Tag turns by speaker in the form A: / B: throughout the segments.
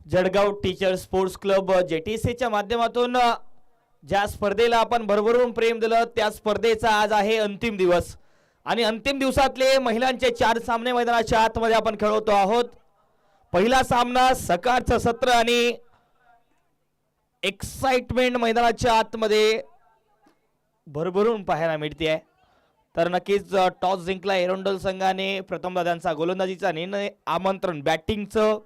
A: Jalgaon teacher sports club जेटीसीच्या माध्यमातून ज्या स्पर्धेला आपण भरभरून प्रेम दिलं त्या स्पर्धेचा आज आहे अंतिम दिवस आणि अंतिम दिवसातले महिलांचे 4 सामने मैदानाच्या आतमध्ये आपण खेळवतो आहोत। पहिला सामना सकाळचं सत्र आणि एक्साइटमेंट मैदानाच्या आतमध्ये भरभरून पाहायला मिळते आहे। तर नक्कीच टॉस जिंकला एरंडोल संघाने, प्रथम दादांचा गोलंदाजीचा निर्णय, आमंत्रण बॅटिंगचं।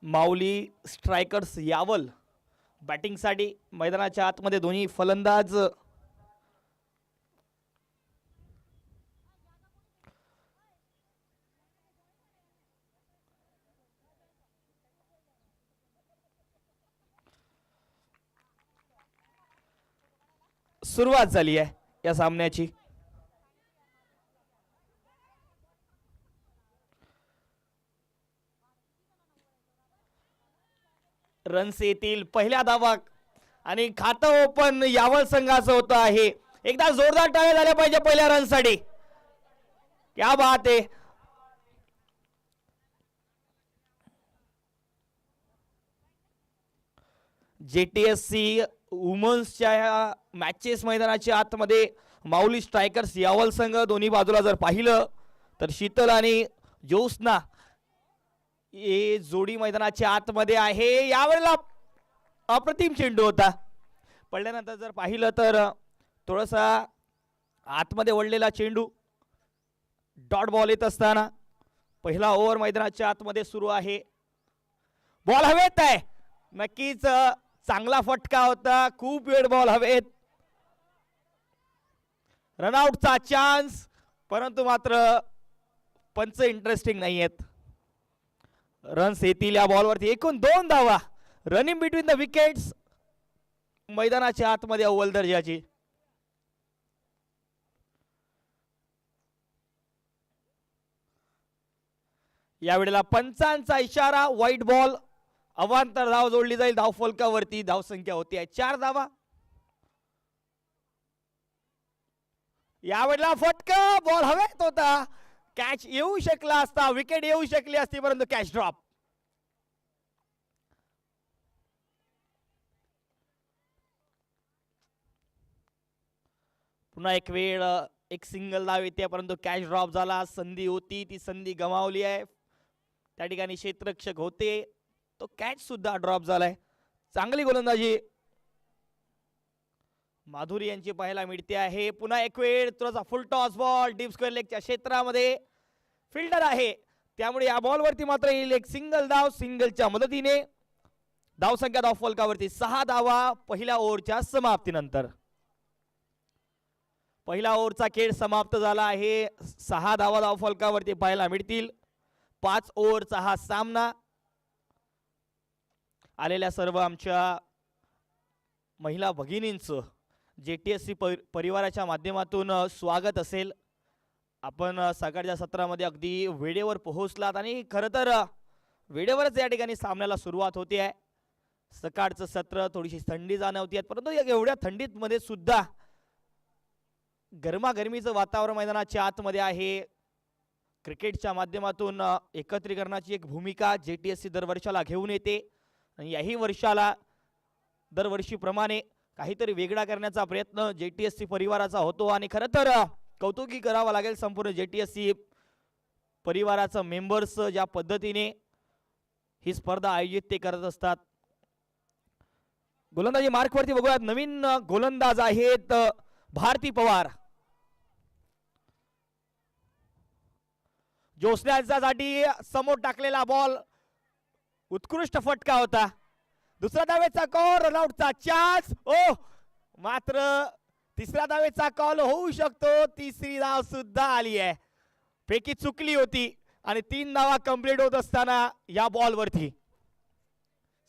A: माऊली स्ट्रायकर्स यावल बॅटिंगसाठी मैदानाच्या आतमध्ये दोन्ही फलंदाज सुरुवात झाली आहे या सामन्याची। रन्स येतील पहिल्या धावा आणि खातं ओपन यावल संघाचं होतं आहे। एकदा जोरदार टाळ्या झाल्या पाहिजे पहिल्या रनसाठी। क्या बात आहे। जेटीएससी वुमन्सच्या मॅचेस मैदानाच्या आतमध्ये माऊली स्ट्रायकर्स यावल संघ दोन्ही बाजूला जर पाहिलं तर शीतल आणि ज्योत्स्ना हे जोडी मैदानाच्या आतमध्ये आहे। यावेळेला अप्रतिम चेंडू होता, पडल्यानंतर जर पाहिलं तर थोडासा आतमध्ये वळलेला चेंडू। डॉट बॉल येत असताना पहिला ओव्हर मैदानाच्या आतमध्ये सुरू आहे। बॉल हवेत आहे, नक्कीच चांगला फटका होता, खूप वेळ बॉल हवेत। रनआउटचा चान्स, परंतु मात्र पंच इंटरेस्टिंग नाही आहेत। रन्स येतील या बॉलवरती। एकूण 2 धावा, रनिंग बिटवीन द विकेट्स मैदानाच्या आतमध्ये अव्वल दर्जाची। यावेळेला पंचांचा इशारा, व्हाईट बॉल, अवांतर धाव जोडली जाईल धावफलकावरती। धावसंख्या होती आहे 4 धावा। यावेळेला फटका, बॉल हवेत होता, कॅच येऊ शकला असता, विकेट येऊ शकली असती, परंतु कॅच ड्रॉप। पुन्हा एक वेळ एक सिंगल धाव येते, परंतु कॅच ड्रॉप झाला। संधी होती, ती संधी गमावली आहे। त्या ठिकाणी क्षेत्ररक्षक होते, तो कॅच सुद्धा ड्रॉप झालाय। चांगली गोलंदाजी माधुरी यांची पाहायला मिळते आहे। पुन्हा एक वेळ थोडासा full toss ball deep square लेगच्या क्षेत्रामध्ये, फिल्डर आहे त्यामुळे या बॉलवरती मात्र येईल एक सिंगल धाव। सिंगलच्या मदतीने धावसंख्या धावफलकावरती 6 धावा पहिल्या ओव्हरच्या समाप्तीनंतर। पहिला ओव्हरचा खेळ समाप्त झाला आहे। 6 धावा धावफलकावरती पाहायला मिळतील। 5 ओव्हरचा हा सामना। आलेल्या सर्व आमच्या महिला भगिनींचं जेटीएससी परिवाराच्या माध्यमातून स्वागत असेल। आपण सकाळच्या सत्रामध्ये अगदी वेळेवर पोहोचलात आणि खरं तर वेळेवरच या ठिकाणी सामन्याला सुरुवात होते आहे। सकाळचं सत्र थोडीशी थंडी जाणवते, परंतु एवढ्या थंडीत मध्ये सुद्धा गरमागरमीचं वातावरण मैदानाच्या आतमध्ये आहे। क्रिकेटच्या माध्यमातून एकत्रीकरणाची एक भूमिका जेटीएससी दरवर्षाला घेऊन येते आणि याही वर्षाला दरवर्षीप्रमाणे काहीतरी वेगळा करण्याचा प्रयत्न जेटीएससी परिवाराचा होतो आणि खरं तर कौतुकी करावं लागेल संपूर्ण जेटीएससी परिवाराचं मेंबर्स ज्या पद्धतीने ही स्पर्धा आयोजित ते करत असतात। गोलंदाजी मार्कवरती बघूयात, नवीन गोलंदाज आहेत भारती पवार। ज्योत्स्नासाठी समोर टाकलेला बॉल, उत्कृष्ट फटका होता। दुसऱ्या धावेचा कॉल, रनआउटचा चान्स। ओ मात्र तिसऱ्या धावेचा कॉल होऊ शकतो। तिसरी धाव सुद्धा आली आहे, पैकी चुकली होती आणि 3 धावा कंप्लीट होत असताना या बॉलवरती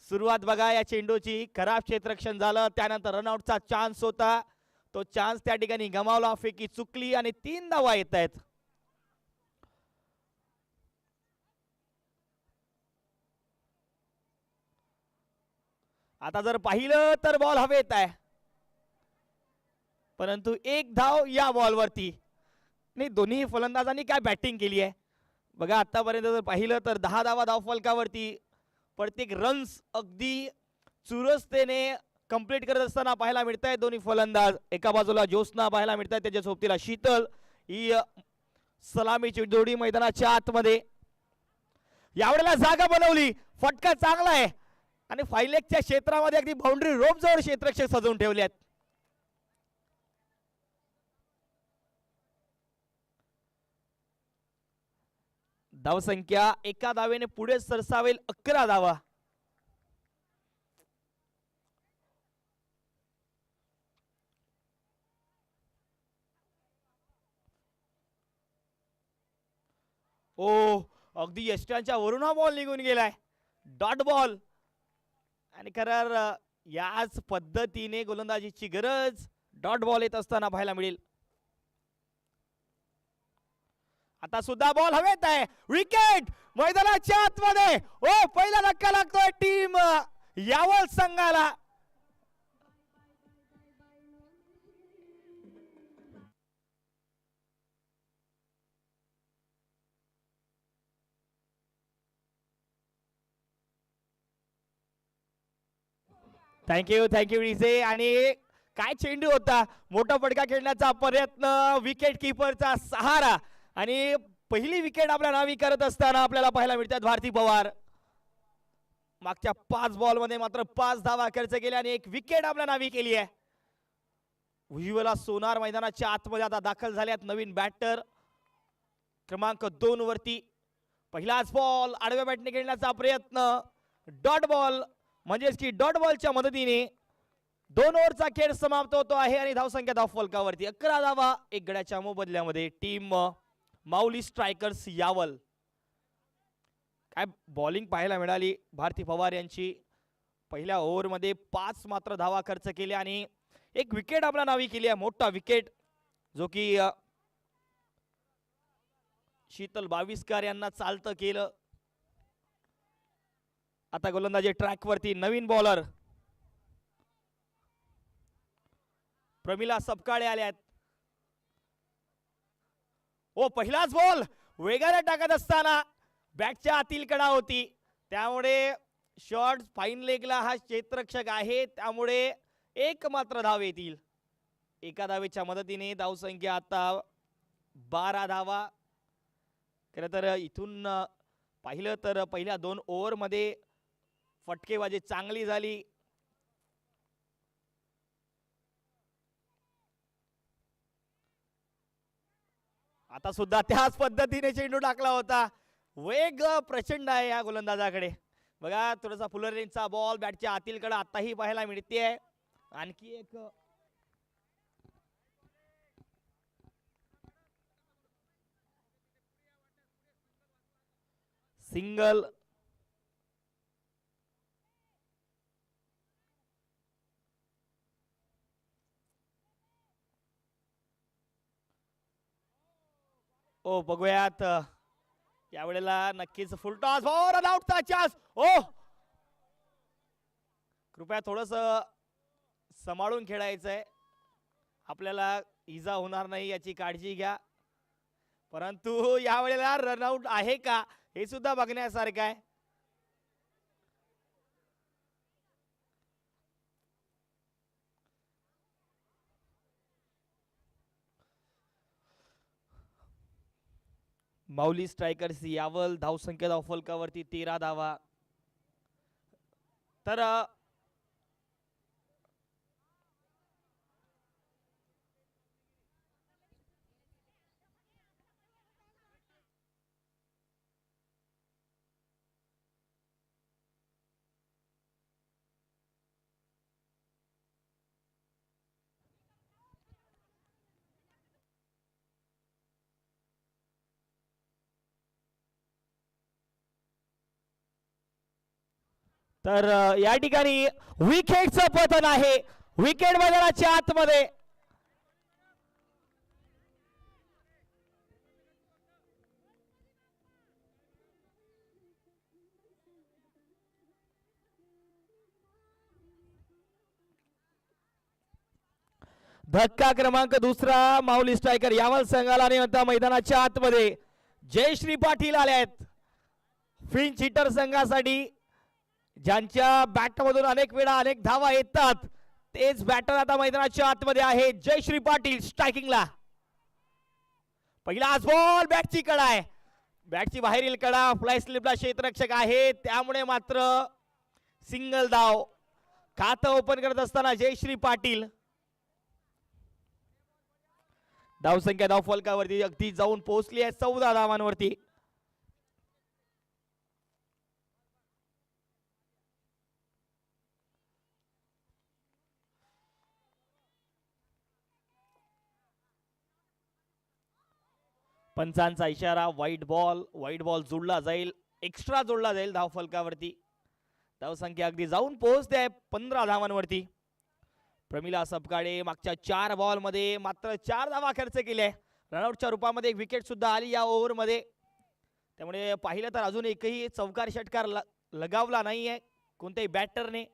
A: सुरुवात बघा या चेंडूची। खराब क्षेत्ररक्षण झालं, त्यानंतर रनआउटचा चान्स होता, तो चान्स त्या ठिकाणी गमावला, पैकी चुकली आणि 3 धावा येत आहेत। आता जर पाहिलं तर बॉल हवेत आहे, परंतु एक धाव या बॉलवरती. नाही, दोन्ही फलंदाजांनी काय बॅटिंग केली आहे बघा. आतापर्यंत जर पाहिलं तर 10 धावा धावफलकावरती. प्रत्येक रन्स अगदी चुरसतेने कंप्लीट करत असताना पाहायला मिळत आहेत दोन्ही फलंदाज. एका बाजूला ज्योत्स्ना पाहायला मिळत आहेत, त्याच्या सोबतीला शीतल. ही सलामीची जोडी मैदानाच्या आतमध्ये. यावेळेला जागा बनवली, फटका चांगला आहे आणि फायलेकच्या क्षेत्रामध्ये अगदी बाउंड्री रोप जवळ क्षेत्ररक्षक सजवून ठेवले आहेत. धावसंख्या एका धावेने पुढे सरसावेल 11 धावा. ओ, अगदी यष्ट्यांच्या वरून हा बॉल निघून गेलाय. Dot ball. आणि खरं याच पद्धतीने गोलंदाजीची गरज डॉट बॉल येत असताना पाहायला मिळेल. आता सुद्धा बॉल हवेत आहे. विकेट मैदानाच्या आतमध्ये. ओ, पहिला धक्का लागतोय टीम यावल संघाला. Thank you DJ. आणि काय चेंडू होता, मोठा फटका खेळण्याचा प्रयत्न, विकेट किपरचा सहारा आणि पहिली विकेट आपल्या नावी करत असताना आपल्याला पाहायला मिळतात भारती पवार. मागच्या 5 बॉल मध्ये मात्र 5 धावा खर्च केल्या आणि एक विकेट आपल्या नावी केली आहे. उज्ज्वला सोनार मैदानाच्या आतमध्ये आता दाखल झाल्यात. नवीन बॅटर क्रमांक 2 वरती. पहिलाच बॉल आडव्या बॅटने खेळण्याचा प्रयत्न. डॉट बॉल, म्हणजेच की डॉट बॉलच्या मदतीने 2 ओव्हरचा खेळ समाप्त होतो आहे आणि धावसंख्या धावफलकावरती 11 धावा 1 गड्याच्या मोबदल्यामध्ये टीम माऊली स्ट्रायकर्स यावल. काय बॉलिंग पाहायला मिळाली भारती पवार यांची. पहिल्या ओव्हरमध्ये 5 मात्र धावा खर्च केल्या आणि एक विकेट आपल्या नावी केली आहे. मोठा विकेट जो की शीतल बाविस्कर यांना चालतं केलं. आता गोलंदाजी ट्रॅक वरती नवीन बॉलर प्रमिला सपकाळे आल्यात. ओ, पहिलाच बॉल वेगाने टाकत असताना बॅटच्या आतील कडा होती, त्यामुळे शॉर्ट फाईन लेगला हा क्षेत्ररक्षक आहे, त्यामुळे एक मात्र धाव येतील. एका धावेच्या मदतीने धावसंख्या आता 12 धावा. खरं तर इथून पाहिलं तर पहिल्या 2 ओव्हरमध्ये फटकेबाजी चांगली झाली. आता सुद्धा त्याच पद्धतीने चेंडू टाकला होता. वेग प्रचंड आहे या गोलंदाजाकडे. बघा, थोडासा फुलर रेंजचा बॉल बॅटच्या आतील कडे आताही पाहायला मिळते. आणखी एक सिंगल. ओ, बघूयात यावेळेला नक्कीच फुल टॉस और आउटचा चान्स. ओ, कृपया थोडस सांभाळून खेळायचंय, आपल्याला इजा होणार नाही याची काळजी घ्या. परंतु यावेळेला रनआउट आहे का हे सुद्धा बघण्यासारखं आहे. माऊली स्ट्रायकर्स यावल धावसंख्या धावफलकावरती 13 धावा. तर तर या ठिकाणी विकेटचं पतन आहे. विकेट मैदानाच्या आतमध्ये. धक्का क्रमांक दुसरा माऊली स्ट्रायकर यावल संघाला आणि आता मैदानाच्या आतमध्ये जयश्री पाटील आले आहेत फिंच हिटर संघासाठी ज्यांच्या बॅटमधून अनेक वेळा अनेक धावा येतात तेच बॅटर आता मैदानाच्या आतमध्ये आहे जयश्री पाटील स्ट्रायकिंगला पहिला बॉल बॅटची कडा आहे बॅटची बाहेरील कडा फ्लाय स्लिपला क्षेत्ररक्षक आहे त्यामुळे मात्र सिंगल धाव खातं ओपन करत असताना जयश्री पाटील धावसंख्या धाव फलकावरती अगदी जाऊन पोहोचली आहे 14 धावांवरती पंचांचा इशारा व्हाईट बॉल जोडला जाईल एक्स्ट्रा जोडला जाईल धाव फलकावरती धावसंख्या अगदी जाऊन पोहोचते आहे 15 धावांवरती प्रमिला सपकाळे मागच्या 4 बॉल मध्ये मात्र 4 धावा खर्च केल्या रनआउटच्या रूपामध्ये एक विकेट सुद्धा आली या ओव्हर मध्ये त्यामुळे पाहिलं तर अजून एकही चौकार षटकार लगावला नाहीये कोणत्याही बॅटरने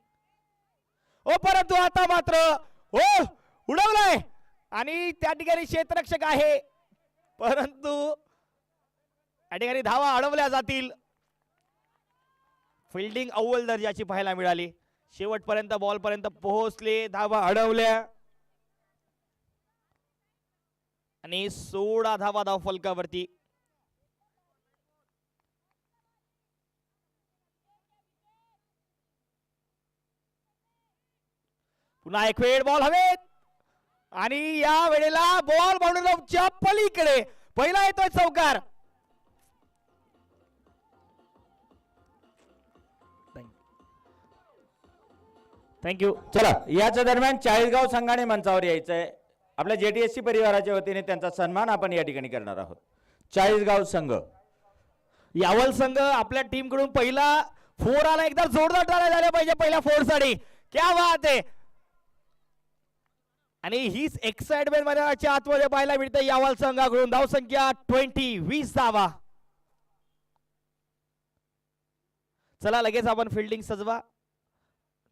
A: ओ परंतु आता मात्र ओ उडवलाय आणि त्या ठिकाणी क्षेत्ररक्षक आहे परंतु या ठिकाणी धावा अडवल्या जातील फिल्डिंग अव्वल दर्जाची पाहायला मिळाली शेवटपर्यंत बॉल पर्यंत पोहोचले धावा अडवल्या आणि 16 धावा धाव फलकावरती पुन्हा एक वेळ बॉल हवेत आणि या वेळेला बॉल बाउंड्रीच्या पलीकडे पहिला येतोय चौकार थँक्यू
B: चला याच्या दरम्यान चाळीसगाव संघाने मंचावर यायचंय आपल्या जेटीएससी परिवाराच्या वतीने त्यांचा सन्मान आपण या ठिकाणी करणार आहोत चाळीसगाव संघ
A: यावल संघ आपल्या टीम कडून पहिला 4 आला एकदा जोरदार टाळ्या झाल्या पाहिजे पहिल्या 4 साठी क्या बात आहे आणि हीच एक्साइटमेंट मैदानाच्या आतमध्ये पाहायला मिळते यावल संघाकडून धावसंख्या 20 धावा चला लगेच आपण फिल्डिंग सजवा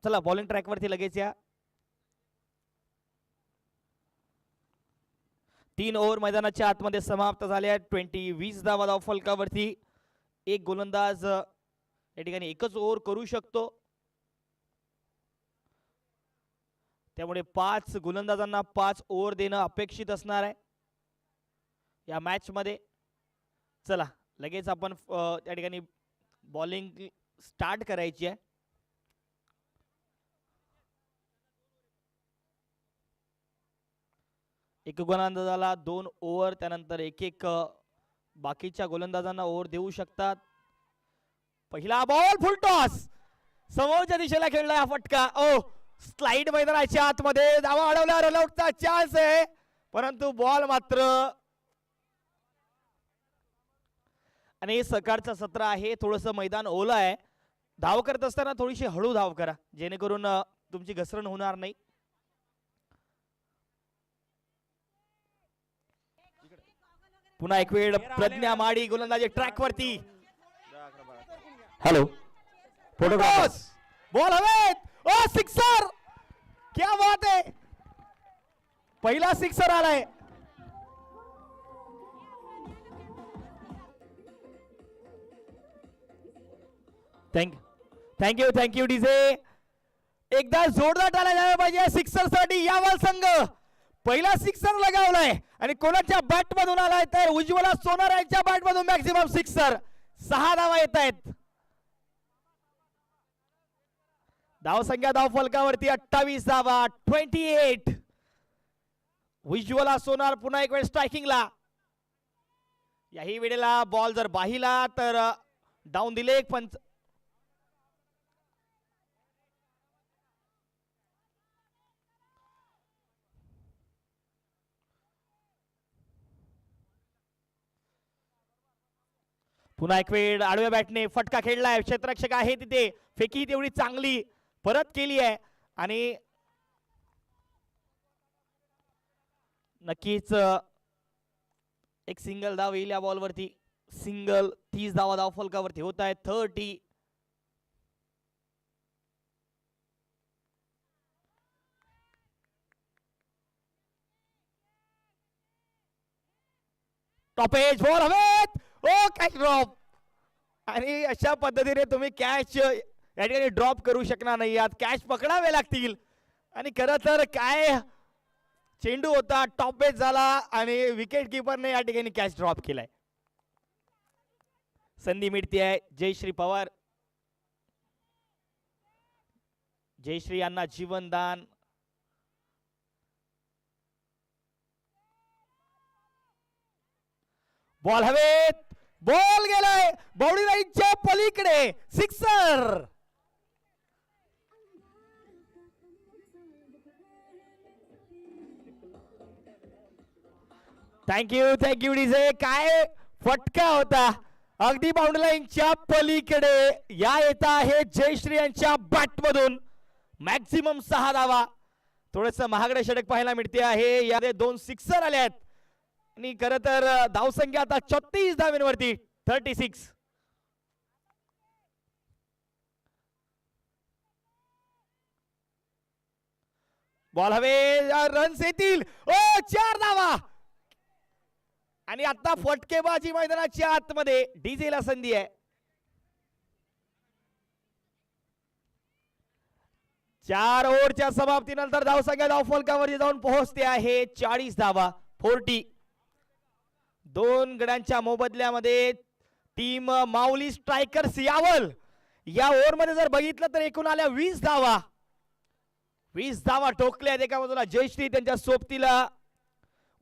A: चला बॉलिंग ट्रॅक वरती लगेच या 3 ओव्हर मैदानाच्या आतमध्ये समाप्त झाल्या 20 धावा धाव फलकावरती एक गोलंदाज या ठिकाणी एकच ओव्हर करू शकतो त्यामुळे 5 गोलंदाजांना 5 ओव्हर देणं अपेक्षित असणार आहे या मॅच मध्ये चला लगेच आपण त्या ठिकाणी बॉलिंग स्टार्ट करायची आहे एक गोलंदाजाला 2 ओव्हर त्यानंतर एक बाकीच्या गोलंदाजांना ओव्हर देऊ शकतात पहिला बॉल फुल टॉस समोरच्या दिशेला खेळला हा फटका ओ स्लाइड मैदानाच्या आतमध्ये धावा अडवल्या रनआउटचा चान्स आहे परंतु बॉल मात्र आणि सकाळचं सत्र आहे थोडंसं मैदान ओलं आहे धाव करत असताना थोडीशी हळू धाव करा जेणेकरून तुमची घसरण होणार नाही पुन्हा एक वेळ प्रज्ञा माडी गोलंदाजी ट्रॅक वरती
B: हॅलो
A: फोटोग्राफ बॉल हवेत ओ सिक्सर क्या बात है पहिला सिक्सर आलाय थँक्यू डीजे एकदा जोरदार टाळ्या झाल्या पाहिजे सिक्सर साठी यावल संघ पहिला सिक्सर लगावलाय आणि कोणाच्या बॅट मधून आलाय तर उज्ज्वला सोनार यांच्या बॅट मधून मॅक्सिमम सिक्सर 6 धावा येत आहेत धावसंख्या धाव फलकावरती 28 धावा 28 उज्ज्वला सोनार पुन्हा एक वेळ स्ट्रायकिंगला याही वेळेला बॉल जर बाहिला तर डाऊन दिले एक पंच पुन्हा एक वेळ आडव्या बॅटने फटका खेळलाय क्षेत्ररक्षक आहे तिथे फेकी तेवढी चांगली परत केली आहे आणि नक्कीच एक सिंगल धाव येईल या बॉलवरती सिंगल 30 धावा धाव फलकावरती होत आहे 30 टॉप एज बॉल हवेत. ओ कॅच ड्रॉप. आणि अशा पद्धतीने तुम्ही कॅच या ठिकाणी ड्रॉप करू शकणार नाही आहात. कॅच पकडावे लागतील. आणि खरं तर काय चेंडू होता, टॉप एज झाला आणि विकेट किपरने या ठिकाणी कॅच ड्रॉप केलाय. संधी मिळते आहे जयश्री पवार. जयश्री यांना जीवनदान. बॉल हवेत. बॉल गेलाय बाउंड्री लाईनच्या पलीकडे. सिक्सर. Thank you DJ. काय फटका होता अगदी बाउंड्री लाईनच्या पलीकडे. या येत आहे जयश्री यांच्या बॅट मधून मॅक्झिमम 6 धावा. थोडस महागडे षटक पाहायला मिळते आहे. यामध्ये 2 सिक्सर आले आहेत आणि खर तर धावसंख्या आता 34 धावांवरती 36. बॉल हवे. रन्स येतील. ओ 4 धावा. आणि आता फटकेबाजी मैदानाच्या आतमध्ये डीजेला संधी आहे. 4 ओव्हरच्या समाप्तीनंतर धावसंख्या धावफलकावर जाऊन पोहोचते आहे 40 धावा. 40. 2 गड्यांच्या मोबदल्यामध्ये टीम माऊली स्ट्रायकर्स यावल या ओव्हर मध्ये जर बघितलं तर एकूण आल्या 20 धावा. 20 धावा ठोकल्या. एका बाजूला जयश्री, त्यांच्या सोबतीला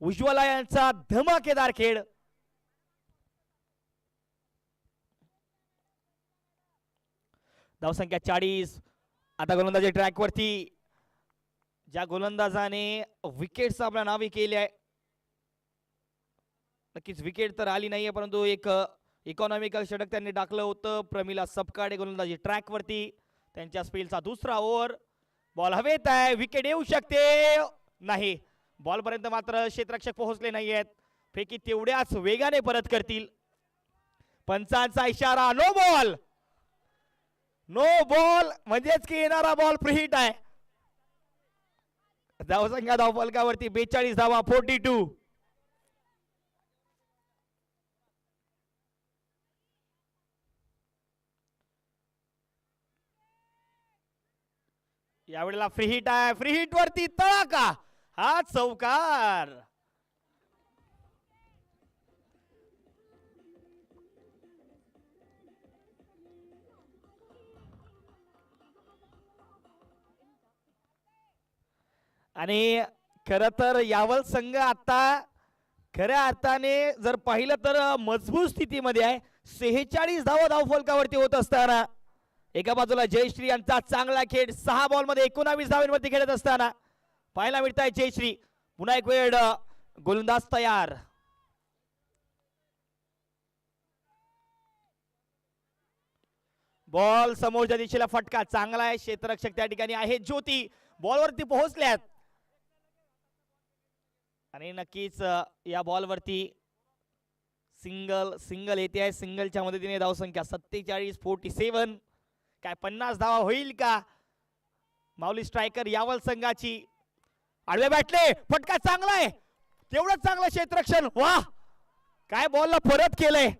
A: उज्ज्वला यांचा धमाकेदार खेळ. धावसंख्या 40. आता गोलंदाजी ट्रॅक वरती ज्या गोलंदाजाने विकेटचं आपल्या नावे केले आहे. नक्कीच विकेट तर आली नाहीये परंतु एक इकॉनॉमिकल षटक त्यांनी टाकलं होतं. प्रमिला सपकाळे गोलंदाजी ट्रॅक वरती. त्यांच्या स्पेलचा दुसरा ओव्हर. बॉल हवेत आहे. विकेट येऊ शकते. नाही. बॉल पर्यंत मात्र क्षेत्ररक्षक पोहोचले नाही आहेत. फेकी तेवढ्याच वेगाने परत करतील. पंचांचा इशारा. No ball. नो बॉल म्हणजेच की येणारा बॉल प्रीहिट आहे. धावसंख्या धावफलकावरती 42 धावा. 42. यावेळेला फ्री हिट आहे. फ्री हिट वरती तळाका. हा चौकार. आणि खर तर यावल संघ आता खऱ्या अर्थाने जर पाहिलं तर मजबूत स्थितीमध्ये आहे. 46 धावा धावफलकावरती होत असताना एका बाजूला जयश्री यांचा चांगला खेळ. 6 बॉल मध्ये 19 धावांवरती खेळत असताना पाहायला मिळत आहे जयश्री. पुन्हा एक वेळ गोलंदाज तयार. बॉल समोरच्या दिशेला फटका चांगला आहे. क्षेत्ररक्षक त्या ठिकाणी आहे. ज्योती बॉलवरती पोहोचल्यात आणि नक्कीच या बॉलवरती सिंगल येते आहे. सिंगलच्या मदतीने धावसंख्या 47. 47. काय 50 धावा होईल का माऊली स्ट्रायकर यावल संघाची. आडव्या बॅटले फटका चांगला आहे. तेवढंच चांगलं क्षेत्ररक्षण. वाह काय बॉलला परत केलंय.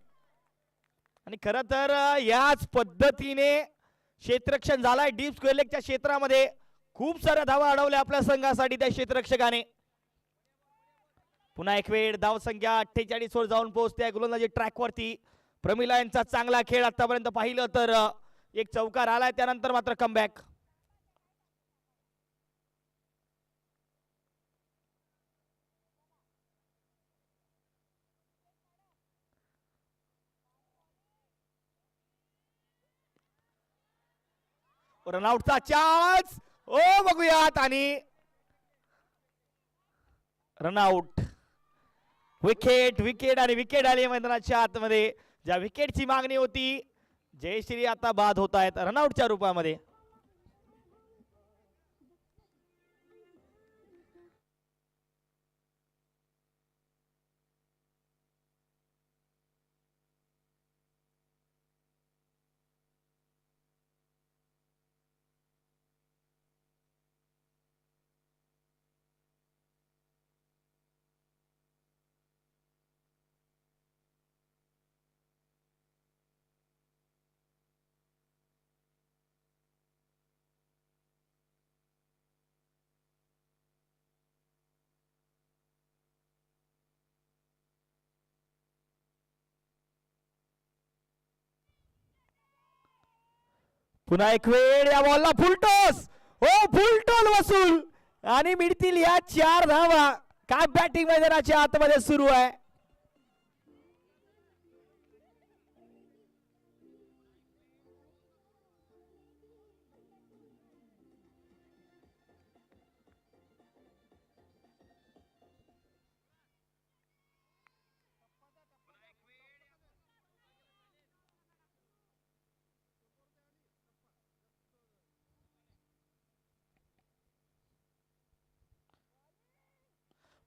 A: आणि खरं तर याच पद्धतीने क्षेत्ररक्षण झालाय. डीप स्क्वेअर लेगच्या क्षेत्रामध्ये खूप साऱ्या धावा अडवल्या आपल्या संघासाठी त्या क्षेत्ररक्षकाने. पुन्हा एक वेळ धावसंख्या 48 वर जाऊन पोहोचते गोलंदाजी ट्रॅक वरती. प्रमिला यांचा चांगला खेळ आतापर्यंत पाहिलं तर एक चौकार आलाय. त्यानंतर मात्र कमबॅक. रनआउटचा चान्स. ओ बघूयात आणि रनआउट. विकेट आणि विकेट आली मैदानाच्या आतमध्ये. ज्या विकेटची मागणी होती जयश्री आता बाद होत आहेत रनआउटच्या रूपामध्ये. पुन्हा एक वेळ या बॉलला फुलटॉस. हो फुलटॉल वसूल आणि मिळतील या 4 धावा. काय बॅटिंग मैदानाच्या आतमध्ये सुरू आहे.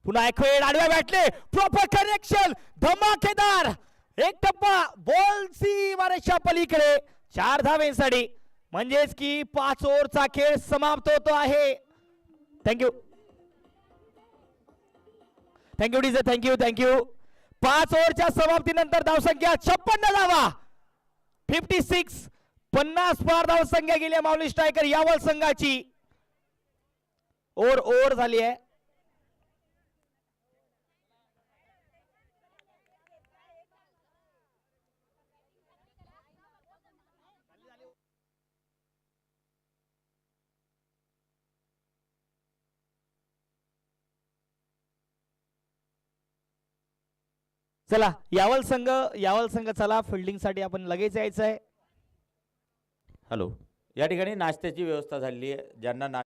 A: पुन्हा एक वेळ आडव्या बॅटले प्रॉपर कनेक्शन धमाकेदार एक टप्पा बॉल सीमारेषा पलीकडे 4 धावेसाठी म्हणजेच की 5 ओव्हरचा खेळ समाप्त होतो आहे. Thank you thank you DJ thank you thank you. 5 ओव्हरच्या समाप्तीनंतर धावसंख्या 56 धावा 56 50 पार धावसंख्या गेली माऊली स्ट्रायकर यावल संघाची. ओव्हर झाली आहे. चला यावल संघ चला फिल्डिंग साठी आपण लगेच यायचं आहे.
B: हॅलो, या ठिकाणी नाश्त्याची व्यवस्था झालेली आहे. ज्यांना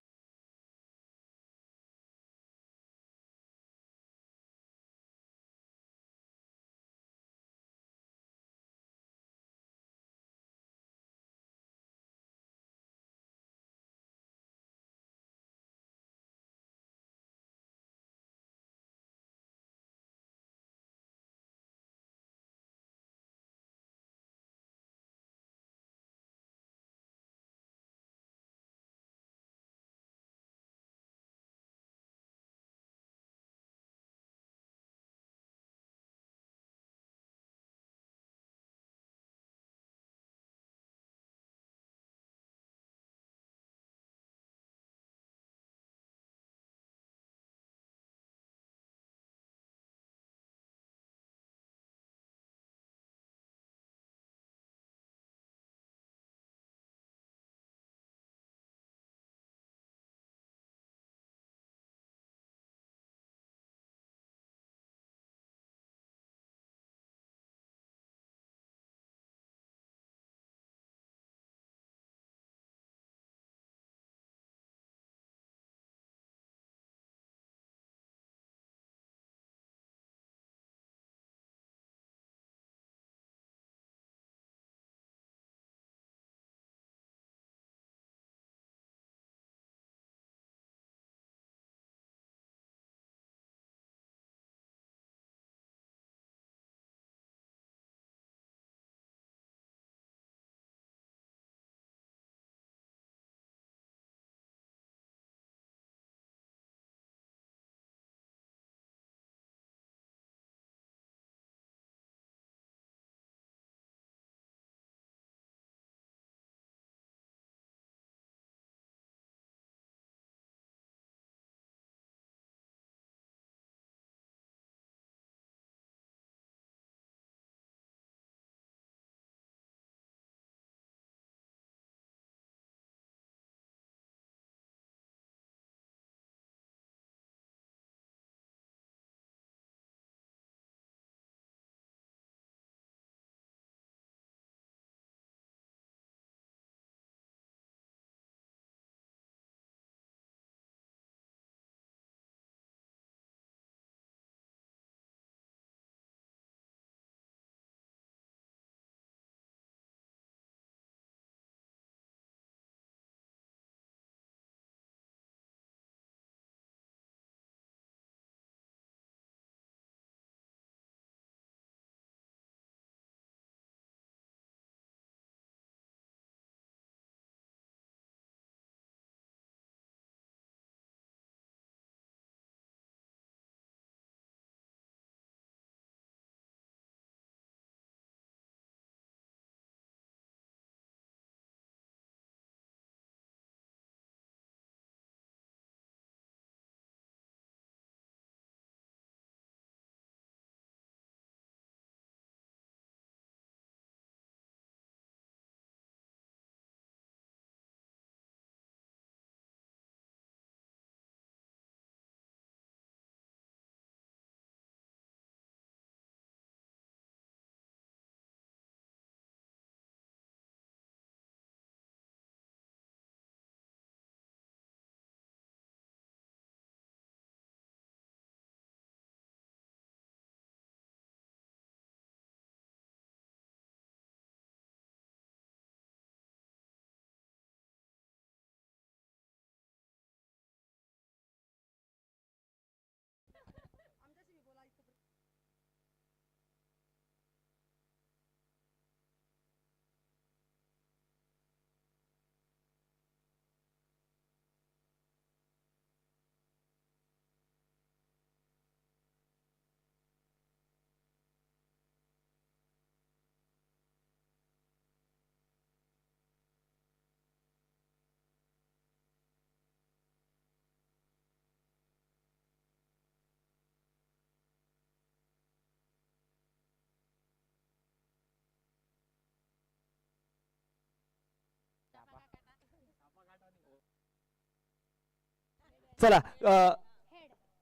A: चला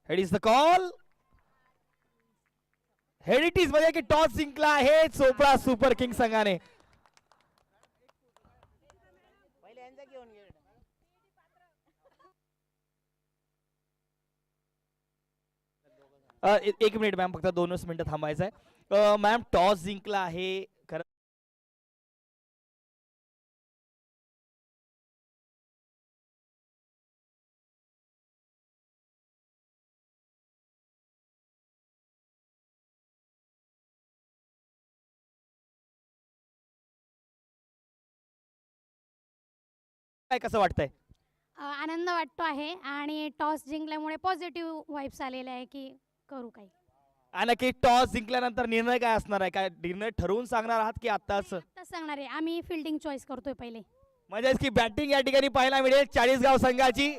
A: head is the call. Head it is मध्ये की टॉस जिंकला आहे चोपडा सुपर किंग संघाने. एक मिनिट मॅम, फक्त 2च मिनिटं थांबायचं आहे. मॅम टॉस जिंकला आहे खरं. काय कसं वाटतंय?
C: आनंद वाटतो आहे आणि टॉस जिंकल्यामुळे पॉझिटिव्ह वाइब्स आलेले आहे की करू काही.
A: नक्की टॉस जिंकल्यानंतर निर्णय काय असणार आहे? काय निर्णय ठरवून सांगणार आहात की आत्ताच?
C: आत्ताच सांगणार आहे, आम्ही फिल्डिंग चॉईस करतोय पहिले.
A: म्हणजेच की बॅटिंग या ठिकाणी पाहायला मिळेल चाळीसगाव संघाची.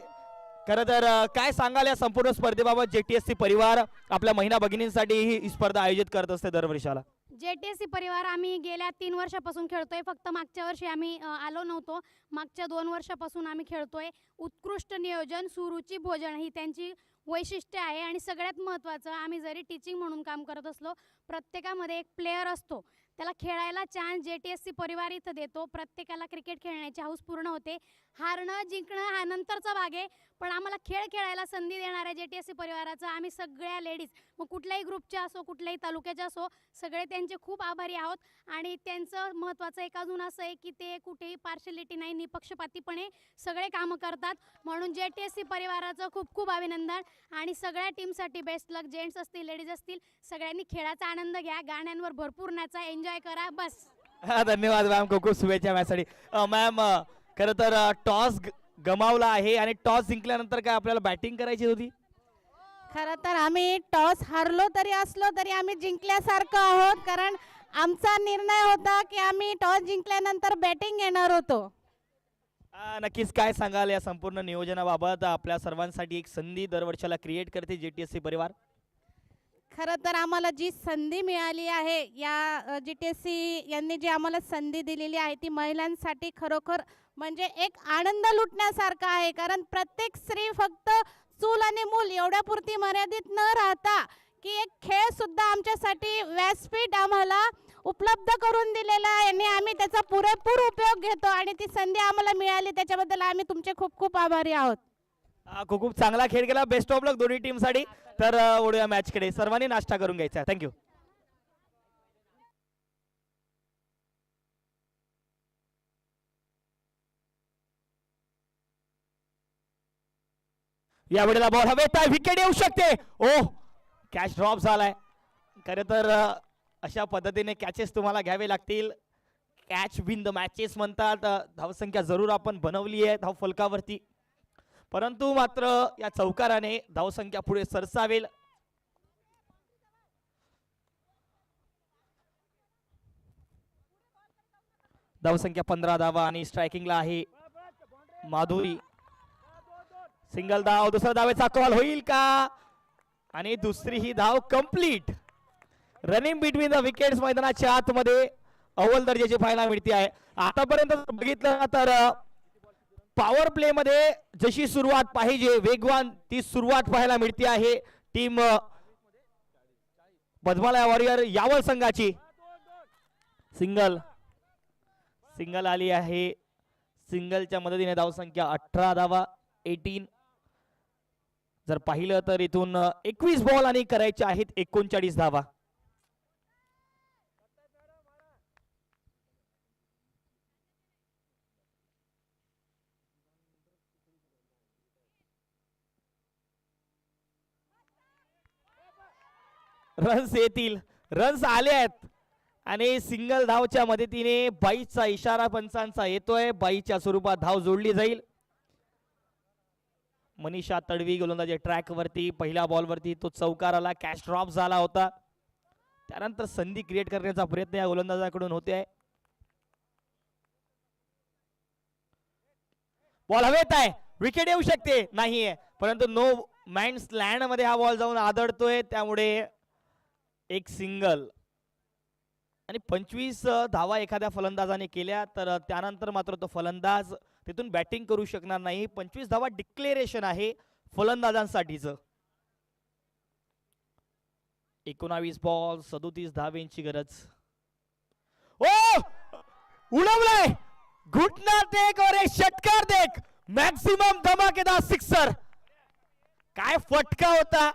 A: खरं तर काय सांगाल या संपूर्ण स्पर्धेबाबत? जेटीएससी परिवार आपल्या महिला भगिनींसाठी ही स्पर्धा आयोजित करत असते दरवर्षाला.
C: जेटीएससी परिवार आम्ही गेल्या 3 वर्षापासून खेळतोय. फक्त मागच्या वर्षी आम्ही आलो नव्हतो. मागच्या 2 वर्षापासून आम्ही खेळतोय. उत्कृष्ट नियोजन, सुरुची भोजन ही त्यांची वैशिष्ट्य आहे. आणि सगळ्यात महत्त्वाचं, आम्ही जरी टीचिंग म्हणून काम करत असलो, प्रत्येकामध्ये एक प्लेयर असतो, त्याला खेळायला चान्स जेटीएससी परिवार इथं देतो. प्रत्येकाला क्रिकेट खेळण्याची हौस पूर्ण होते. हारणं जिंकणं हा नंतरचा भाग आहे, पण आम्हाला खेळ खेळायला संधी देणाऱ्या जेटीएससी परिवाराचा आम्ही सगळ्या लेडीज, मग कुठल्याही ग्रुपच्या असो, कुठल्याही तालुक्याच्या असो, सगळे त्यांचे खूप आभारी आहोत. आणि त्यांचं महत्त्वाचं एक अजून असं आहे की ते कुठेही पार्शलिटी नाही, निपक्षपातीपणे सगळे कामं करतात. म्हणून जेटीएससी परिवाराचं खूप खूप अभिनंदन. आणि सगळ्या टीमसाठी बेस्ट लक. जेंट्स असतील, लेडीज असतील, सगळ्यांनी खेळाचा आनंद घ्या, गाण्यांवर भरपूर नाचा, एन्जॉय करा, बस.
A: धन्यवाद मॅम, खूप खूप शुभेच्छा मॅचसाठी. मॅम खरं तर टॉस गमावला आहे आणि टॉस जिंकल्यानंतर काय आपल्याला बॅटिंग करायची होती?
D: खरं तर आम्ही टॉस हारलो तरी असलो तरी आम्ही जिंकल्यासारखं आहोत, कारण आमचा निर्णय होता की आम्ही टॉस जिंकल्यानंतर बॅटिंग घेणार होतो.
A: नक्कीच काय सांगाल या संपूर्ण नियोजनाबाबत? आपल्या सर्वांसाठी एक संधी दरवर्षाला क्रिएट करते जेटीएससी परिवार.
D: खरं तर आम्हाला जी संधी मिळाली आहे, या जीटीएससी यांनी जी आम्हाला संधी दिलेली आहे, ती महिलांसाठी खरोखर म्हणजे एक आनंद लुटण्यासारखा आहे. कारण प्रत्येक स्त्री फक्त चूल आणि मूल एवढ्यापुरती मर्यादित न राहता की एक खेळ सुद्धा आमच्यासाठी व्यासपीठ आम्हाला उपलब्ध करून दिलेला आहे आणि आम्ही त्याचा पुरेपूर उपयोग घेतो. आणि ती संधी आम्हाला मिळाली, त्याच्याबद्दल आम्ही तुमचे खूप खूप आभारी आहोत.
A: खूप खूप चांगला खेळ केला. बेस्ट ऑफ लक दोन्ही टीमसाठी. तर ओढूया मॅचकडे. सर्वांनी नाश्ता करून घ्यायचा. थँक्यू. या वेळेला बॉल हवेत आहे, विकेट येऊ शकते. ओह, कॅच ड्रॉप झालाय. खरं तर अशा पद्धतीने कॅचेस तुम्हाला घ्यावे लागतील. कॅच विन द मॅचेस म्हणतात. धावसंख्या जरूर आपण बनवली आहे धाव फलकावरती, परंतु मात्र या चौकाराने धावसंख्या पुढे सरसावेल. धावसंख्या 15 धावा आणि स्ट्रायकिंगला आहे माधुरी. सिंगल धाव, दुसरा धावेचा कॉल होईल का? आणि दुसरी ही धाव complete. Running between the wickets मैदानाच्या आतमध्ये अव्वल दर्जाची पाहायला मिळते आहे. आतापर्यंत बघितलं तर पॉवर प्ले मध्ये जशी सुरुवात पाहिजे वेगवान, ती सुरुवात पाहायला मिळते आहे टीम बदमाला वॉरियर यावल संघाची. सिंगल सिंगल आली आहे. सिंगलच्या मदतीने धावसंख्या 18 धावा 18. जर पाहिलं तर इथून 21 बॉल आणि करायचे आहेत 39 धावा. रन्स येतील, रन्स आले आहेत आणि सिंगल धावच्या मदतीने बाईचा इशारा पंचांचा येतोय. बाईच्या स्वरूपात धाव जोडली जाईल. मनीषा तडवी गोलंदाजी ट्रॅक वरती. पहिल्या बॉल वरती तो चौकार आला, कॅच ड्रॉप झाला होता. त्यानंतर संधी क्रिएट करण्याचा प्रयत्न या गोलंदाजाकडून होते आहे. बॉल हवेत आहे, विकेट येऊ शकते नाहीये, परंतु नो मॅन्स लँड मध्ये हा बॉल जाऊन आदळतोय, त्यामुळे एक सिंगल. आणि 25 धावा एखाद्या फलंदाजाने केल्या तर त्यानंतर मात्र तो फलंदाज तिथून बॅटिंग करू शकणार नाही. 25 धावा डिक्लेरेशन आहे, फलंदाजांसाठीचं. 19 बॉल 37 धावेंची गरज. ओ उडवलाय, घुटना टेक और एक षटकार देख, मॅक्सिमम धमाकेदार सिक्सर. काय फटका होता.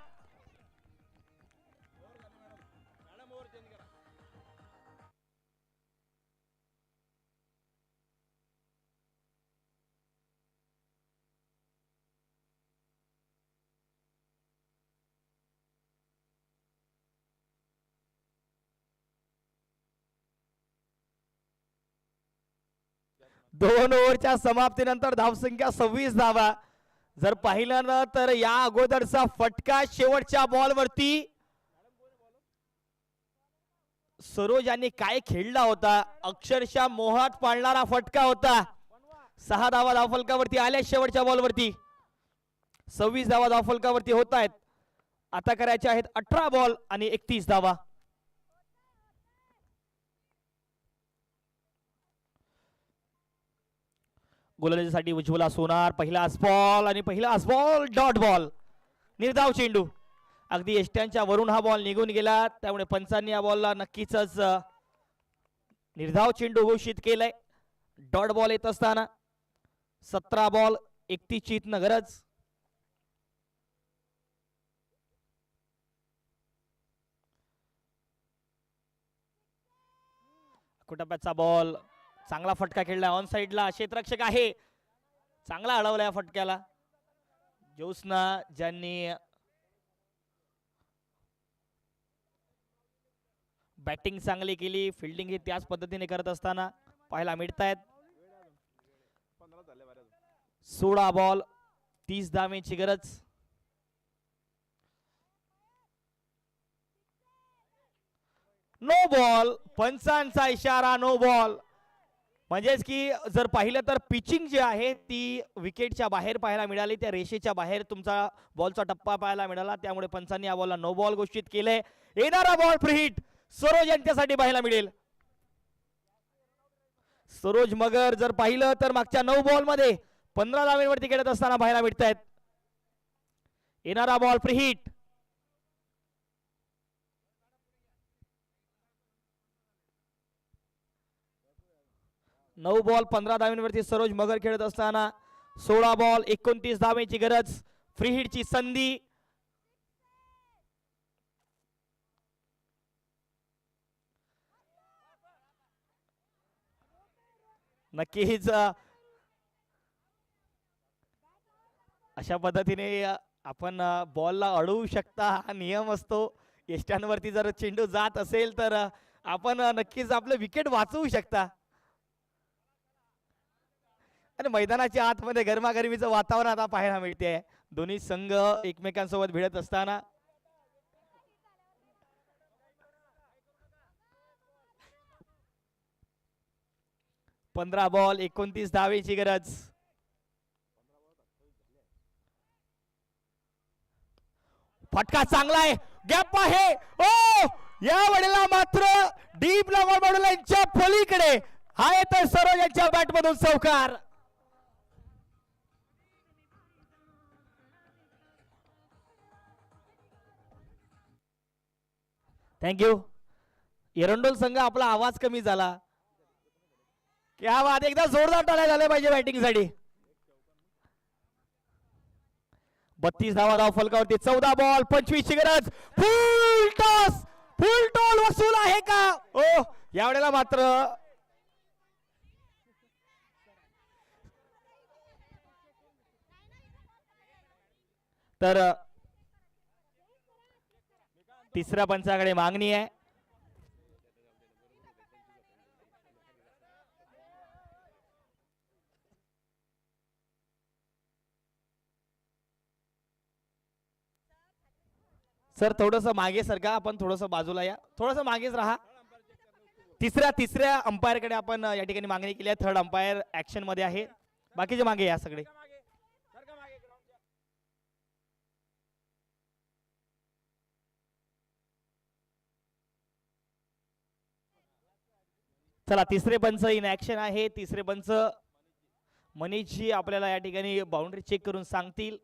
A: दोन ओव्हरच्या समाप्तीनंतर धावसंख्या 26 धावा. जर पाहिलं ना तर या अगोदरचा फटका शेवटच्या बॉलवरती सरोज यांनी काय खेळला होता, अक्षरशः मोहात पाडणारा फटका होता. 6 धावा धावफलकावरती आल्या शेवटच्या बॉलवरती. 26 धावा धावफलकावरती होत आहेत. आता करायचे आहेत 18 बॉल आणि 31 धावा. गोलंदाजीसाठी उज्ज्वला सोनार. पहिलाच बॉल आणि पहिलाच बॉल डॉट बॉल, निर्धाव चेंडू. अगदी यष्ट्यांच्या वरून हा बॉल निघून गेला, त्यामुळे पंचांनी या बॉलला नक्कीच निर्धाव चेंडू घोषित केलाय. डॉट बॉल येत असताना 17 बॉल 31 ची गरज. कुटप्प्याचा बॉल, चांगला फटका खेळला ऑन साइडला. क्षेत्ररक्षक आहे, चांगला अडवला या फटक्याला. ज्योत्स्ना ज्यांनी बॅटिंग चांगली केली, फिल्डिंग ही त्याच पद्धतीने करत असताना पाहायला मिळतायत. 16 बॉल 30 धावेची गरज. नो बॉल, पंचांचा इशारा नो बॉल. म्हणजेच की जर पाहिलं तर पिचिंग जी आहे ती विकेटच्या बाहेर पाहायला मिळाली, त्या रेषेच्या बाहेर तुमचा बॉलचा टप्पा पाहायला मिळाला, त्यामुळे पंचांनी या बॉलला नो बॉल घोषित केले. येणारा बॉल फ्री हिट सरोज यांच्यासाठी पाहायला मिळेल. सरोज मगर जर पाहिलं तर मागच्या 9 बॉल मध्ये 15 धावेवरती खेळत असताना पाहायला मिळतायत. येणारा बॉल फ्री हिट. नऊ बॉल 15 धावेवरती सरोज मगर खेळत असताना 16 बॉल 29 धावेची गरज. फ्री हिटची संधी. नक्कीच अशा पद्धतीने आपण बॉलला अडवू शकता, हा नियम असतो. यष्ट्यांवरती जर चेंडू जात असेल तर आपण नक्कीच आपलं विकेट वाचवू शकता. आणि मैदानाच्या आतमध्ये गरमागरमीचं वातावरण आता पाहायला मिळते. दोन्ही संघ एकमेकांसोबत भिडत असताना पंधरा बॉल 29 धावेची गरज. फटका चांगला आहे, गॅप आहे. ओ या वेळेला मात्र डीप लाईनच्या पलीकडे हा येतोय सरोज यांच्या बॅटमधून चौकार. थँक्यू. एरंडोल संघ आपला आवाज कमी झाला. क्या बात, एकदा जोरदार टाळ्या झाल्या पाहिजे बॅटिंग साठी. 32 धावा धाव फलकावरती. 14 बॉल 25 ची गरज. फुल टॉस, फुल टॉल वसूल आहे का? ओ यावेळेला मात्र तर तिसऱ्या पंचाकडे मागणी आहे. सर थोडस मागे सरका, आपण थोडस बाजूला या, थोडस मागेच राहा. तिसऱ्या अंपायर कडे आपण या ठिकाणी मागणी केली आहे. थर्ड अंपायर ऍक्शन मध्ये आहे, बाकीचे मागे या सगळे. चला तिसरे पंच इन ऍक्शन आहे. तिसरे पंच मनीषजी आपल्याला या ठिकाणी बाउंड्री चेक करून सांगतील.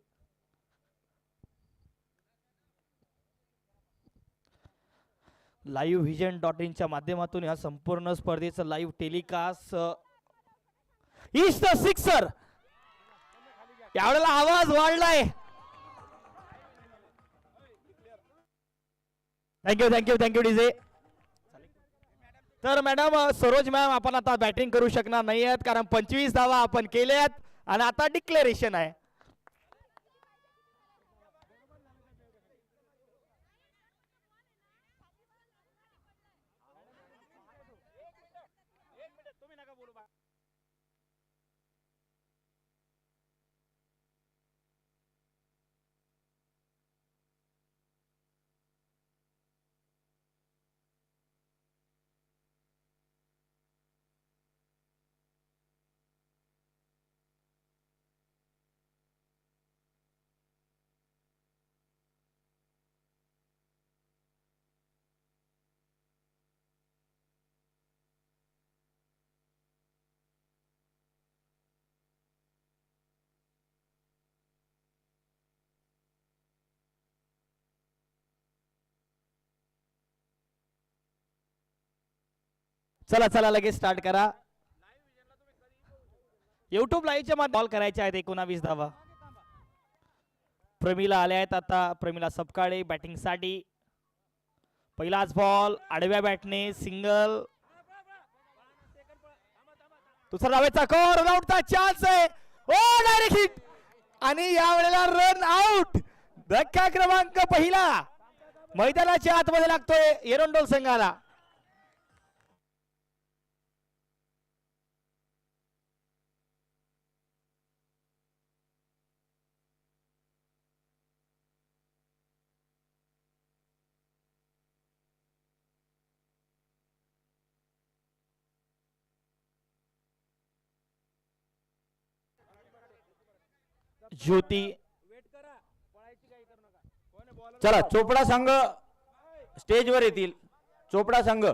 A: लाईव्ह व्हिजन .inच्या माध्यमातून या संपूर्ण स्पर्धेचं live telecast is the sixer. यावेळेला आवाज वाढलाय. Thank you thank you thank you DJ. तर मॅडम सरोज मॅम आपण आता बॅटिंग करू शकणार नाही आहेत कारण 25 धावा आपण केल्यात आणि आता डिक्लेरेशन आहे. चला चला लगेच स्टार्ट करा. युट्यूब लाईव्हच्या मध्ये बॉल करायचे आहेत 19 धावा. प्रमिला आल्या आहेत आता. प्रमिला सपकाळे बॅटिंग साठी. पहिलाच बॉल आडव्या बॅटने सिंगल. दुसरा धावेचा कॉर. रन आउटचा चान्स आहे. ओ डायरेक्ट हिट आणि यावेळेला रन आउट. धक्का क्रमांक पहिला मैदानाच्या आतमध्ये लागतोय एरंडोल संघाला. ज्योती.
B: चला चोपडा संघ स्टेजवर येतील. चोपडा संघ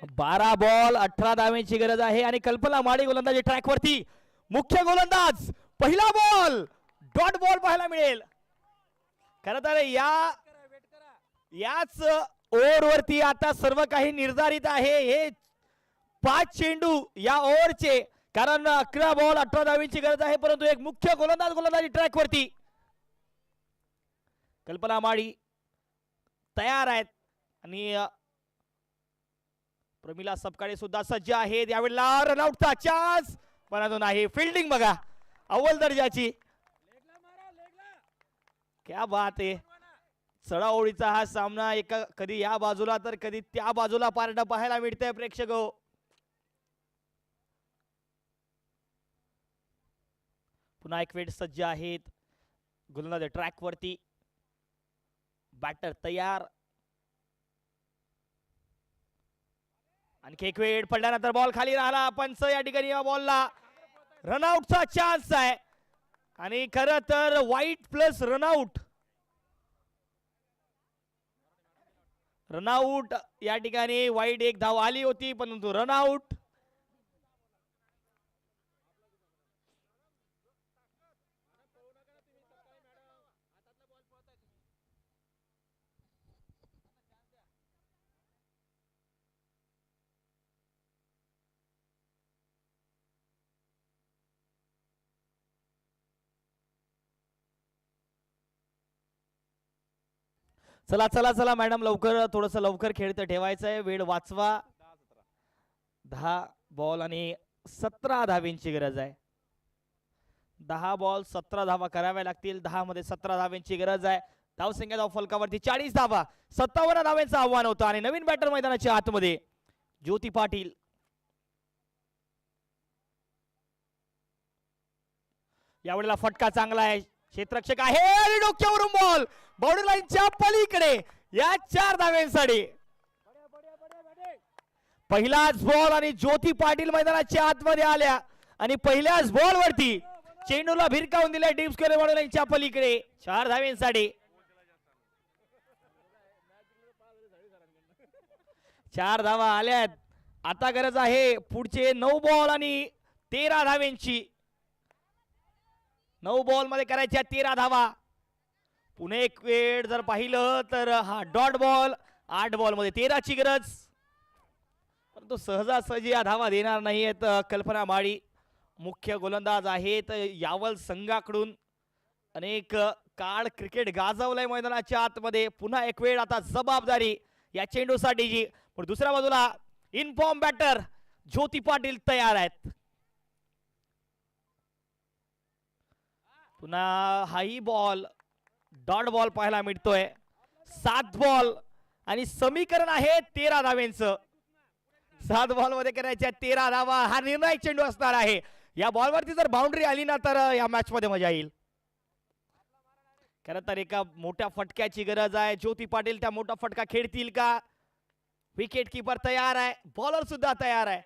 A: बारा बॉल 18 धावेची गरज आहे आणि कल्पना माडी गोलंदाजी ट्रॅक वरती. मुख्य गोलंदाज. पहिला बॉल डॉट बॉल पाहायला मिळेल. खरं तर याच ओव्हरवरती आता सर्व काही निर्धारित आहे. हे 5 चेंडू या ओव्हरचे कारण 11 बॉल 18 धावेची गरज आहे परंतु एक मुख्य गोलंदाजी ट्रॅक वरती. कल्पना माडी तयार आहेत आणि प्रमिला सपकाळे सुद्धा सज्ज आहेत. यावेळेला रनआउटचा चान्स पण नाही. फिल्डिंग बघा अव्वल दर्जाची. क्या बात आहे. चढाओढीचा हा सामना एका कधी या बाजूला तर कधी त्या बाजूला पारडं पाहायला मिळतंय प्रेक्षक. पुन्हा एक वेळ सज्ज आहेत गोलंदाज ट्रॅक वरती. बॅटर तयार. आणखी एक वेळ पडल्यानंतर बॉल खाली राहिला. पंच या ठिकाणी या बॉलला रनआउटचा चान्स आहे आणि खरं तर वाईट प्लस रनआउट. रनआउट या ठिकाणी वाईट एक धाव आली होती परंतु रनआउट. चला चला चला मॅडम लवकर थोडस लवकर खेळत ठेवायचं आहे. वेळ वाचवा. 10 बॉल आणि 17 धावेंची गरज आहे. 10 बॉल 17 धावा कराव्या लागतील. 10 मध्ये 17 धावेंची गरज आहे. धावसंख्या धाव फलकावरती 40 धावा. 57 धावेंचं आव्हान होतं आणि नवीन बॅटर मैदानाच्या आतमध्ये ज्योती पाटील. यावेळेला फटका चांगला आहे. क्षेत्ररक्षक आहे आणि डोक्यावरून बॉल बाउंड्री लाईनच्या पलीकडे या 4 धावेंसाठी. पहिलाच बॉल आणि ज्योती पाटील मैदानाच्या आतमध्ये आल्या आणि पहिल्याच बॉल वरती चेंडूला भिरकावून दिल्या डीप स्क्वेअर बाउंड्री लाईनच्या पलीकडे 4 धावेंसाठी. 4 धावा आल्यात. आता गरज आहे पुढचे 9 बॉल आणि 13 धावेंची. 9 बॉल मध्ये करायच्या 13 धावा. पुणे एक वेळ जर पाहिलं तर हा डॉट बॉल. 8 बॉल मध्ये 13 ची गरज, परंतु सहजासहजी या धावा देणार नाहीयेत कल्पना माळी. मुख्य गोलंदाज आहेत यावल संघाकडून. अनेक काळ क्रिकेट गाजवलंय मैदानाच्या आतमध्ये. पुन्हा एक वेळ आता जबाबदारी या चेंडूसाठी जी. पण दुसऱ्या बाजूला इनफॉर्म बॅटर ज्योती पाटील तयार आहेत. पुन्हा हाही बॉल डॉट बॉल पाहायला मिळतोय. 7 बॉल आणि समीकरण आहे 13 धावेंचं. 7 बॉल मध्ये करायच्या 13 धावा. हा निर्णायक चेंडू असणार आहे. या बॉलवरती जर बाउंड्री आली ना तर या मॅच मध्ये मजा येईल. खरं तर एका मोठ्या फटक्याची गरज आहे. ज्योती पाटील त्या मोठा फटका खेळतील का? विकेट कीपर तयार आहे, बॉलर सुद्धा तयार आहे.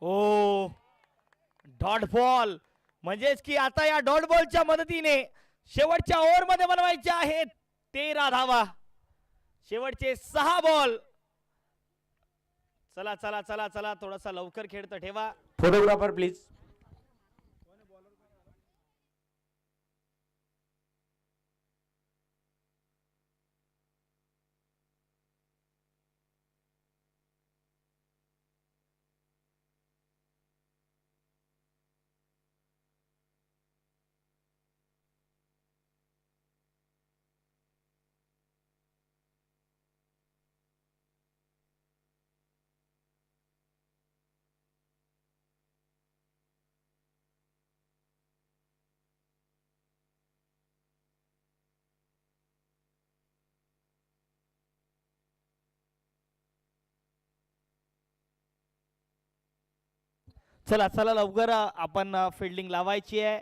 A: ओ डॉट बॉल, म्हणजेच की आता या डॉट बॉलच्या मदतीने शेवटच्या ओव्हर मध्ये बनवायच्या आहेत 13 धावा. शेवटचे 6 बॉल. चला चला चला चला, थोडासा लवकर खेळत ठेवा.
B: Photographer please.
A: चला चला लवकर आपण फिल्डिंग लावायची आहे.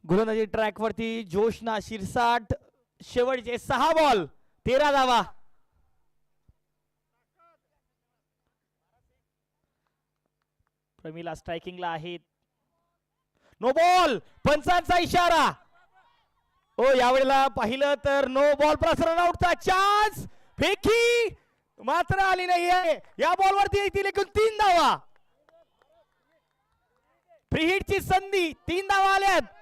A: गोलंदाजी ट्रॅक वरती जोशना शिरसाट. शेवटचे 6 बॉल 13 धावा. प्रमिला स्ट्रायकिंगला आहेत. नो बॉल, पंचांचा इशारा. हो यावेळेला पाहिलं तर नो बॉल प्लस रनआउटचा चान्स. फेकी मात्र आली नाहीये. या बॉल वरती येतील एकूण 3 धावा. प्रीहिटची संधी, 3 धावा आल्यात.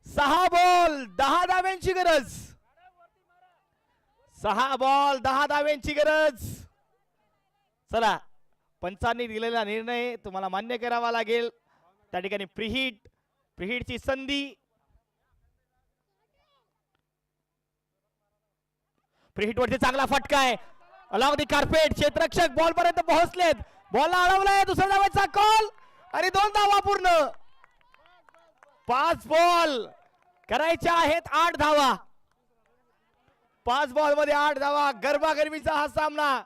A: 6 बॉल 10 धाव्यांची गरज. 6 बॉल 10 धाव्यांची गरज. चला, पंचांनी दिलेला निर्णय तुम्हाला मान्य करावा लागेल. त्या ठिकाणी प्रीहिटची संधी. प्रीहिट वरती चांगला फटका आहे. अलॉंग दी कार्पेट क्षेत्ररक्षक बॉल पर्यंत पोहोचलेत. बॉलला अडवलाय. दुसऱ्या धावेचा कॉल आणि 2 धावा पूर्ण. 5 बॉल करायच्या आहेत 8 धावा. 5 बॉल मध्ये 8 धावा. गरबागरमीचा हा सामना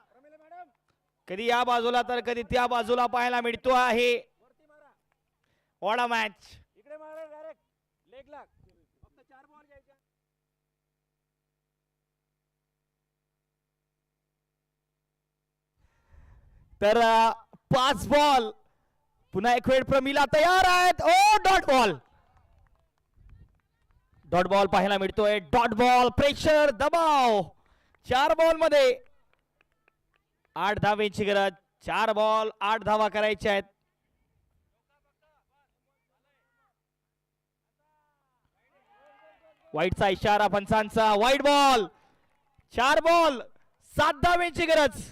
A: कधी या बाजूला तर कधी त्या बाजूला पाहायला मिळतो आहे. वॉडा मॅच. तर 5 बॉल. पुन्हा एक वेळ प्रमिला तयार आहेत. ओ डॉट बॉल. डॉट बॉल पाहायला मिळतोय. डॉट बॉल, प्रेशर, दबाव. 4 बॉल मध्ये 8 धावेची गरज. 4 बॉल 8 धावा करायच्या आहेत. वाईटचा इशारा पंचांचा. वाईट बॉल. 4 बॉल 7 धावेची गरज.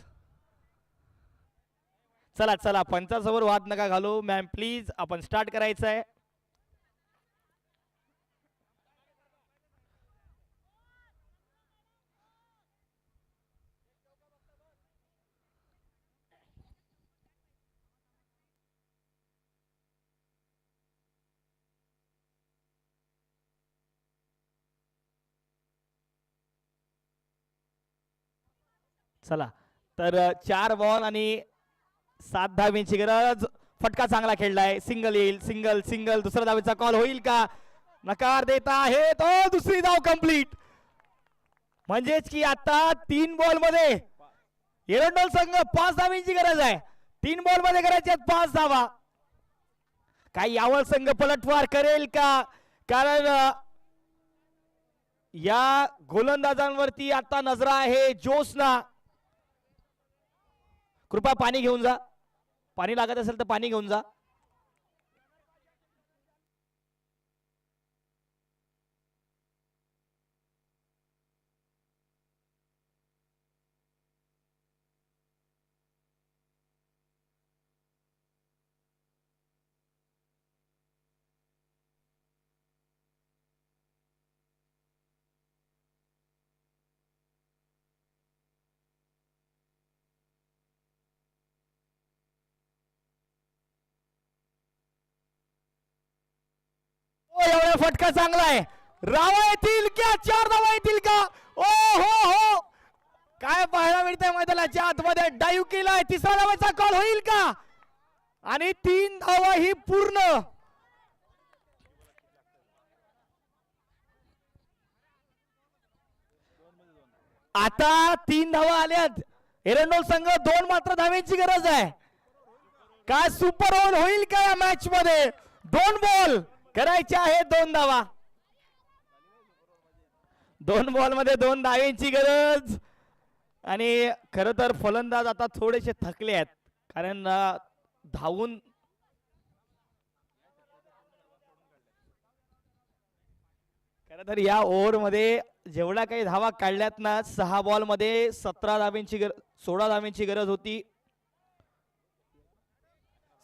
A: चला चला, पंचासमोर वाद नका घालू मॅम प्लीज. आपण स्टार्ट करायचं आहे. चला तर 4 बॉल आणि 7 धावेची गरज. फटका चांगला खेळलाय. सिंगल येईल. Single single. दुसरा धावेचा कॉल होईल का? नकार देत आहे तो. दुसरी धाव कंप्लीट. म्हणजेच की आता 3 बॉल मध्ये एरंडोल संघ 5 धावेची गरज आहे. 3 बॉल मध्ये करायचे 5 धावा. काही यावल संघ पलटवार करेल का? कारण या गोलंदाजांवरती आता नजरा आहे जोशना. कृपा पाणी घेऊन जा. पाणी लागत असेल तर पाणी घेऊन जा. एवढा फटका चांगला आहे. रावा येतील क्या? 4 धावा येतील का? ओ हो हो, काय पाहायला मिळतंय मैदानाच्या आतमध्ये. डाईव्ह केलाय. तिसरा धावाचा कॉल होईल का? आणि 3 धावा ही पूर्ण. आता 3 धावा आल्यात. एरंडोल संघ 2 मात्र धावेची गरज आहे. काय सुपर ओव्हर होईल का या मॅच मध्ये? 2 बॉल करायचे आहेत. 2 धावा. 2 बॉल मध्ये 2 धावेची गरज. आणि खर तर फलंदाज आता थोडेसे थकले आहेत. कारण धावून खर तर या ओव्हर मध्ये जेवढ्या काही धावा काढल्यात ना, 6 बॉल मध्ये 17 धावेची 16 धावेची गरज होती.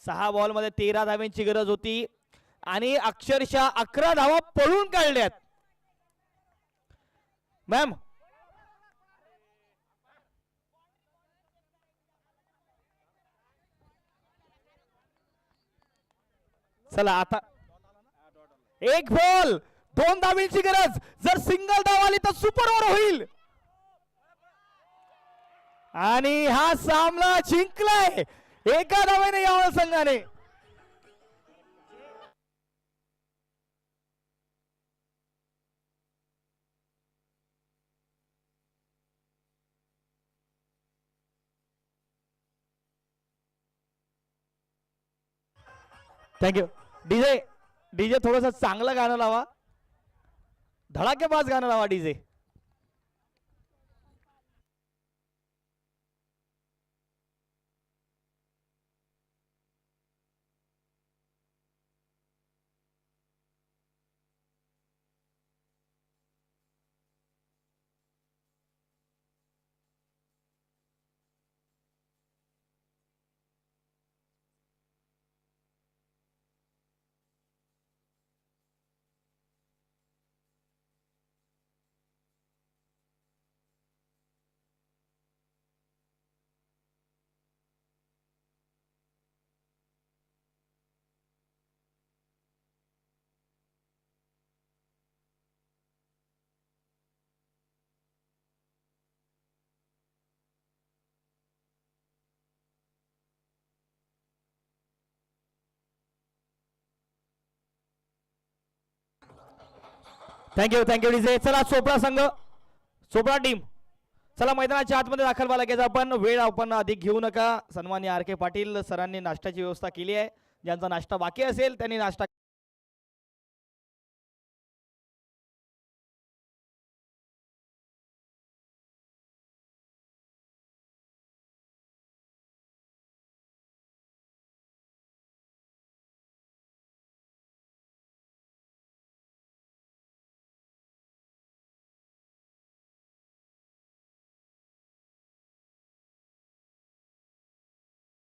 A: 6 बॉल मध्ये 13 धावेची गरज होती. आणि अक्षरशः 11 धावा पळून काढल्यात. मॅम चला आता 1 बॉल 2 धावेची गरज. जर सिंगल धाव आली तर सुपर ओव्हर होईल. आणि हा सामना जिंकलाय एका धावेने यावल संघाने. थँक्यू. डीजे डीजे थोडस चांगलं गाणं लावा. धडाकेबाज गाणं लावा डीजे. Thank you thank you DJ. चला चोपडा संघ, चोपडा टीम चला मैदानाच्या आतमध्ये दाखल व्हा लगेच. आपण वेळ आपण अधिक घेऊ नका. सन्माननीय आर के पाटील सरांनी नाश्त्याची व्यवस्था केली आहे. ज्यांचा नाश्ता बाकी असेल त्यांनी नाश्ता